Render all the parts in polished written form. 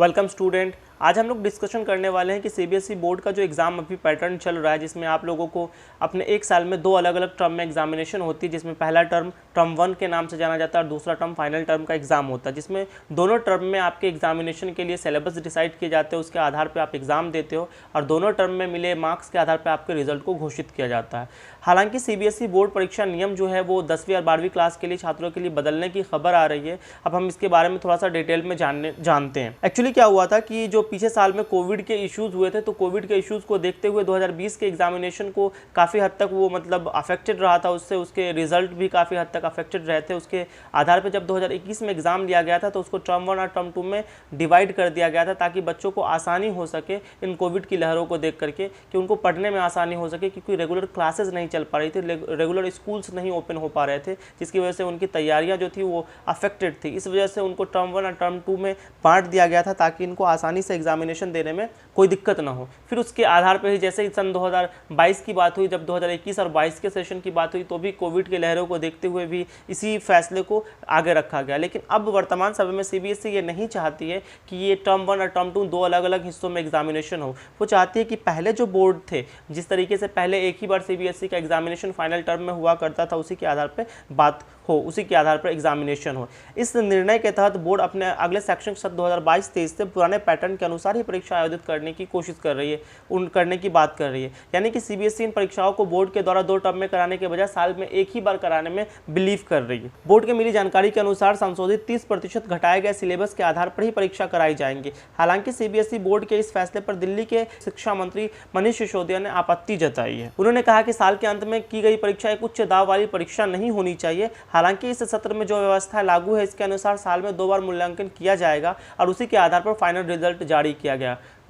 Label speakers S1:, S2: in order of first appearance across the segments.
S1: Welcome student. आज हम लोग डिस्कशन करने वाले हैं कि सीबीएसई बोर्ड का जो एग्ज़ाम अभी पैटर्न चल रहा है, जिसमें आप लोगों को अपने एक साल में 2 अलग अलग टर्म में एग्जामिनेशन होती है, जिसमें पहला टर्म 1 के नाम से जाना जाता है और दूसरा टर्म फाइनल टर्म का एग्ज़ाम होता है, जिसमें दोनों टर्म में आपके एग्जामिनेशन के लिए सिलेबस डिसाइड किए जाते हैं, उसके आधार पर आप एग्ज़ाम देते हो और दोनों टर्म में मिले मार्क्स के आधार पर आपके रिजल्ट को घोषित किया जाता है। हालांकि सीबीएसई बोर्ड परीक्षा नियम जो है वो 10वीं और 12वीं क्लास के लिए छात्रों के लिए बदलने की खबर आ रही है। अब हम इसके बारे में थोड़ा सा डिटेल में जानते हैं। एक्चुअली क्या हुआ था कि जो पीछे साल में कोविड के इश्यूज़ हुए थे, तो कोविड के इश्यूज़ को देखते हुए 2020 के एग्जामिनेशन को काफ़ी हद तक वो अफेक्टेड रहा था, उससे उसके रिजल्ट भी काफ़ी हद तक अफेक्टेड रहे थे। उसके आधार पर जब 2021 में एग्ज़ाम लिया गया था तो उसको टर्म 1 और टर्म 2 में डिवाइड कर दिया गया था, ताकि बच्चों को आसानी हो सके इन कोविड की लहरों को देख करके, कि उनको पढ़ने में आसानी हो सके, क्योंकि रेगुलर क्लासेज नहीं चल पा रही थी, रेगुलर स्कूल्स नहीं ओपन हो पा रहे थे, जिसकी वजह से उनकी तैयारियां जो थी वो अफेक्टेड थी। इस वजह से उनको टर्म 1 और टर्म 2 में बांट दिया गया था, ताकि इनको आसानी से एग्जामिनेशन देने में कोई दिक्कत ना हो। फिर उसके आधार पर ही जैसे ही सन 2022 की बात हुई, जब 2021 और 22 के सेशन की बात हुई, तो भी कोविड के लहरों को देखते हुए भी इसी फैसले को आगे रखा गया। लेकिन अब वर्तमान समय में सीबीएसई ये नहीं चाहती है कि ये टर्म 1 और टर्म 2 दो अलग अलग हिस्सों में एग्जामिनेशन हो। वो चाहती है कि पहले जो बोर्ड थे, जिस तरीके से पहले एक ही बार सीबीएसई का एग्जामिनेशन फाइनल टर्म में हुआ करता था, उसी के आधार पर बात हो, उसी के आधार पर एग्जामिनेशन हो। इस निर्णय के तहत बोर्ड अपने अगले शैक्षणिक सत्र 2022-23 से पुराने पैटर्न के अनुसार ही परीक्षा आयोजित करने की कोशिश कर रही है, करने की बात कर रही है। यानी कि सीबीएसई इन परीक्षाओं को बोर्ड के द्वारा 2 टर्म में कराने के बजाय साल में एक ही बार कराने में बिलीव कर रही है। बोर्ड के मिली जानकारी के अनुसार संशोधित 30% घटाए गए सिलेबस के आधार पर ही परीक्षा कराई जाएंगी। हालांकि सीबीएसई बोर्ड के इस फैसले पर दिल्ली के शिक्षा मंत्री मनीष सिसोदिया ने आपत्ति जताई है। उन्होंने कहा कि साल के अंत में की गई परीक्षा एक उच्च दाव वाली परीक्षा नहीं होनी चाहिए। हालांकि इस सत्र में जो व्यवस्था लागू है, इसके अनुसार साल में 2 बार मूल्यांकन किया जाएगा और उसी के आधार पर फाइनल रिजल्ट जारी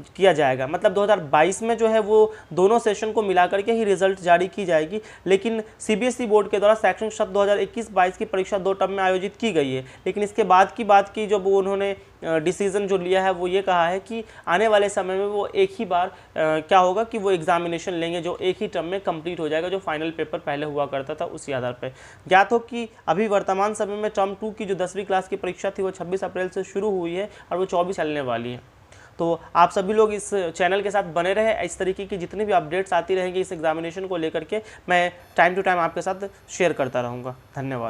S1: किया जाएगा। मतलब 2022 में जो है वो दोनों सेशन को मिलाकर के ही रिजल्ट जारी की जाएगी। लेकिन सीबीएसई बोर्ड के द्वारा शैक्षणिक सत्र 2021-22 की परीक्षा 2 टर्म में आयोजित की गई है। लेकिन इसके बाद की बात की, जब उन्होंने डिसीजन जो लिया है वो ये कहा है कि आने वाले समय में वो एक ही बार क्या होगा कि वो एग्जामिनेशन लेंगे, जो एक ही टर्म में कंप्लीट हो जाएगा, जो फाइनल पेपर पहले हुआ करता था उसी आधार पर। ज्ञात हो कि अभी वर्तमान समय में टर्म 2 की जो 10वीं क्लास की परीक्षा थी वो 26 अप्रैल से शुरू हुई है और वो 24 चलने वाली है। तो आप सभी लोग इस चैनल के साथ बने रहे। इस तरीके की जितनी भी अपडेट्स आती रहेंगी इस एग्जामिनेशन को लेकर के, मैं टाइम टू टाइम आपके साथ शेयर करता रहूँगा। धन्यवाद।